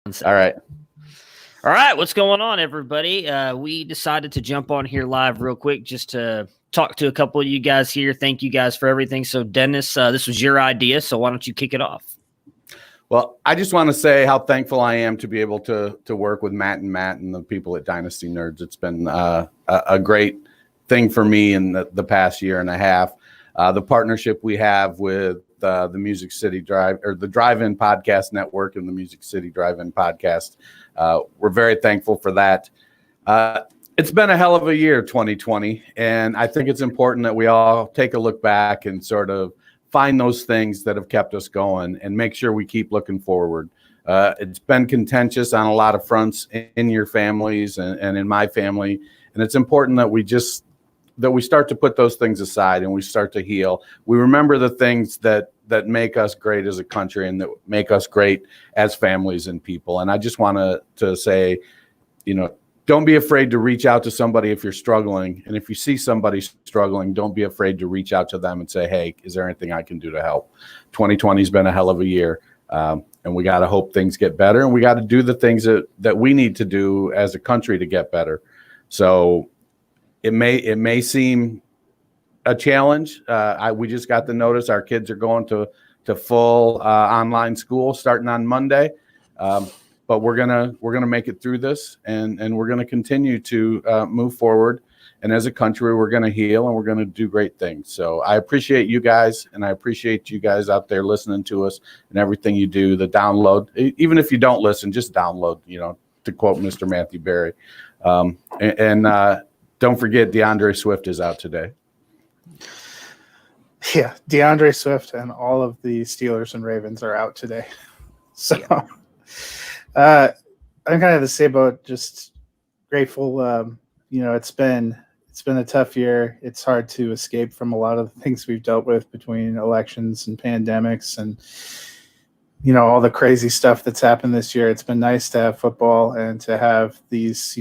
All right. All right, what's going on, everybody? We decided to jump on here live real quick just to talk to a couple of you guys here. Thank you guys for everything. So, Dennis, this was your idea, so why don't you kick it off? Well, I just want to say how thankful I am to be able to work with Matt and the people at Dynasty Nerds. It's been a great thing for me in the past year and a half. The partnership we have with the Music City the Drive-In Podcast Network and the Music City Drive-In Podcast. We're very thankful for that. It's been a hell of a year, 2020, and I think it's important that we all take a look back and sort of find those things that have kept us going and make sure we keep looking forward. It's been contentious on a lot of fronts in your families and in my family, and it's important that we start to put those things aside and we start to heal. We remember the things that make us great as a country and that make us great as families and people. And I just want to say, don't be afraid to reach out to somebody if you're struggling. And if you see somebody struggling, don't be afraid to reach out to them and say, hey, is there anything I can do to help? 2020 has been a hell of a year. And we got to hope things get better. And we got to do the things that we need to do as a country to get better. So it may seem a challenge. We just got the notice our kids are going to full online school starting on Monday. But we're gonna make it through this, and we're gonna continue to move forward. And as a country, we're gonna heal, and we're gonna do great things. So I appreciate you guys, and I appreciate you guys out there listening to us and everything you do. The download, even if you don't listen, just download. To quote Mr. Matthew Berry, and don't forget DeAndre Swift is out today. Yeah, DeAndre Swift and all of the Steelers and Ravens are out today. So. Yeah. I'm kind of the same boat, just grateful. It's been a tough year. It's hard to escape from a lot of the things we've dealt with between elections and pandemics and, all the crazy stuff that's happened this year. It's been nice to have football and to have these,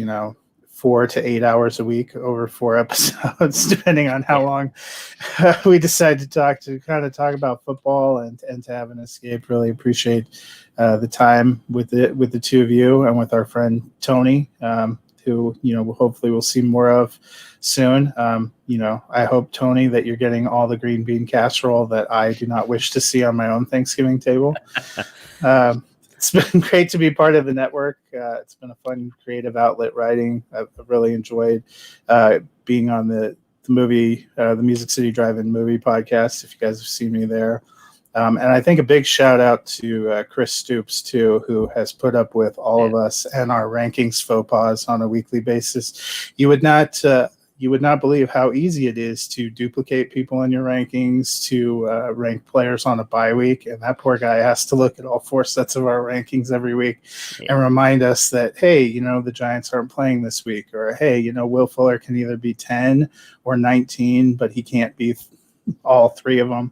4 to 8 hours a week over 4 episodes, depending on how long we decide to talk about football and to have an escape. Really appreciate the time with the two of you and with our friend Tony, who, hopefully we'll see more of soon. I hope, Tony, that you're getting all the green bean casserole that I do not wish to see on my own Thanksgiving table. It's been great to be part of the network. It's been a fun, creative outlet writing. I've really enjoyed being on the Music City Drive-In Movie Podcast, if you guys have seen me there. And I think a big shout out to Chris Stoops, too, who has put up with all of us and our rankings faux pas on a weekly basis. You would not believe how easy it is to duplicate people in your rankings, to rank players on a bye week. And that poor guy has to look at all 4 sets of our rankings every week and remind us that, hey, the Giants aren't playing this week. Or, hey, Will Fuller can either be 10 or 19, but he can't be all 3 of them.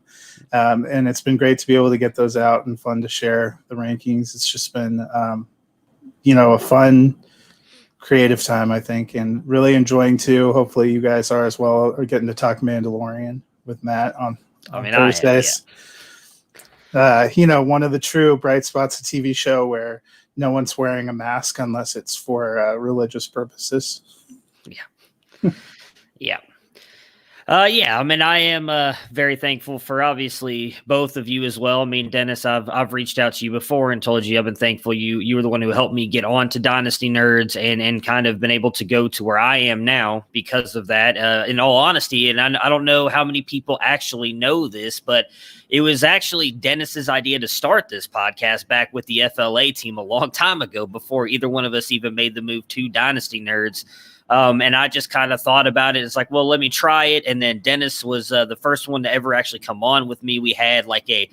And it's been great to be able to get those out and fun to share the rankings. It's just been, a fun, creative time, I think, and really enjoying too. Hopefully you guys are as well, or getting to talk Mandalorian with Matt on Thursdays. One of the true bright spots of TV show where no one's wearing a mask unless it's for religious purposes. Yeah. Yeah. I am very thankful for obviously both of you as well. I mean, Dennis, I've reached out to you before and told you I've been thankful you were the one who helped me get on to Dynasty Nerds and kind of been able to go to where I am now because of that. In all honesty, and I don't know how many people actually know this, but it was actually Dennis's idea to start this podcast back with the FLA team a long time ago before either one of us even made the move to Dynasty Nerds. And I just kind of thought about it. It's like, well, let me try it. And then Dennis was the first one to ever actually come on with me. We had like a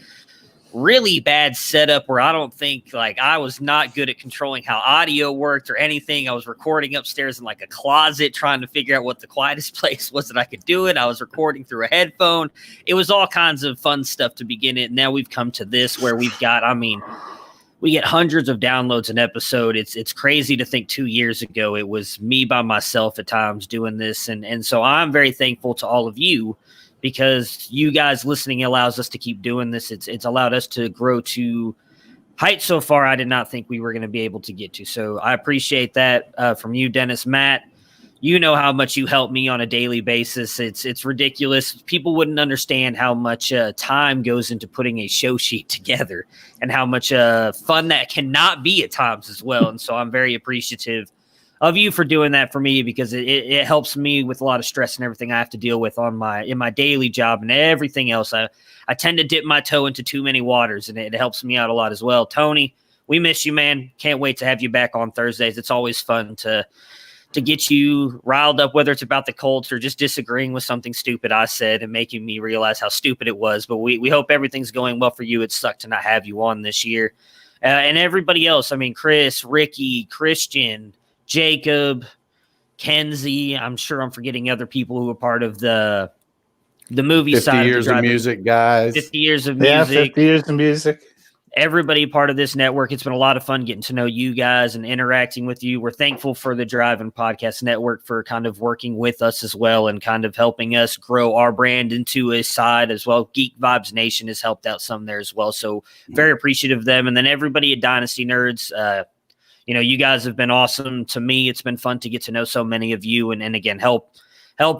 really bad setup where I don't think I was not good at controlling how audio worked or anything. I was recording upstairs in like a closet trying to figure out what the quietest place was that I could do it. I was recording through a headphone. It was all kinds of fun stuff to begin it. Now we've come to this where we've got, we get hundreds of downloads an episode. It's crazy to think 2 years ago it was me by myself at times doing this. And so I'm very thankful to all of you because you guys listening allows us to keep doing this. It's allowed us to grow to heights so far I did not think we were going to be able to get to. So I appreciate that from you, Dennis. Matt, you know how much you help me on a daily basis. It's ridiculous. People wouldn't understand how much time goes into putting a show sheet together and how much fun that cannot be at times as well. And so I'm very appreciative of you for doing that for me, because it helps me with a lot of stress and everything I have to deal with in my daily job and everything else. I tend to dip my toe into too many waters, and it helps me out a lot as well. Tony, we miss you, man. Can't wait to have you back on Thursdays. It's always fun to get you riled up, whether it's about the Colts or just disagreeing with something stupid I said and making me realize how stupid it was. But we hope everything's going well for you. It sucked to not have you on this year. And everybody else, I mean, Chris, Ricky, Christian, Jacob, Kenzie. I'm sure I'm forgetting other people who are part of the movie 50 side. years of music, guys. 50 years of Yeah, music. 50 years of music. Everybody part of this network. It's been a lot of fun getting to know you guys and interacting with you. We're thankful for the Drive and Podcast Network for kind of working with us as well and kind of helping us grow our brand into a side as well. Geek Vibes Nation has helped out some there as well. So very appreciative of them. And then everybody at Dynasty Nerds, you guys have been awesome to me. It's been fun to get to know so many of you and again, help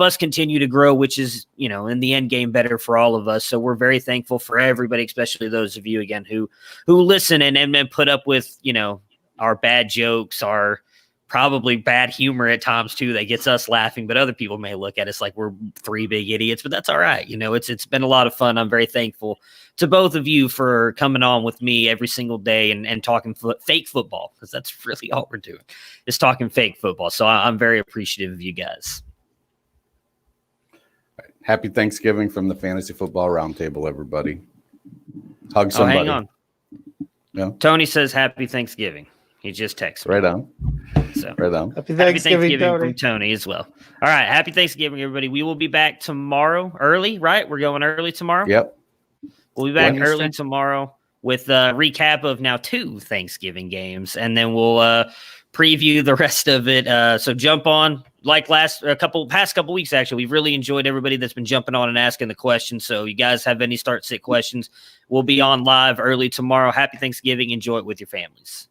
us continue to grow, which is, in the end game better for all of us. So we're very thankful for everybody, especially those of you again who listen and put up with, our bad jokes, our probably bad humor at times too, that gets us laughing, but other people may look at us like we're three big idiots, but that's all right. It's been a lot of fun. I'm very thankful to both of you for coming on with me every single day and talking fake football, because that's really all we're doing is talking fake football. So I'm very appreciative of you guys. Happy Thanksgiving from the Fantasy Football Roundtable, everybody. Hug somebody. Hang on. Yeah. Tony says happy Thanksgiving. He just texted me. Right on. So Right on. Happy Thanksgiving, Tony. from Tony as well. All right. Happy Thanksgiving, everybody. We will be back tomorrow early, right? We're going early tomorrow. Yep. We'll be back Wednesday. early tomorrow with a recap of now 2 Thanksgiving games, and then we'll preview the rest of it. So jump on like past couple weeks. Actually, we've really enjoyed everybody that's been jumping on and asking the questions. So you guys have any start sit questions, we'll be on live early tomorrow. Happy Thanksgiving. Enjoy it with your families.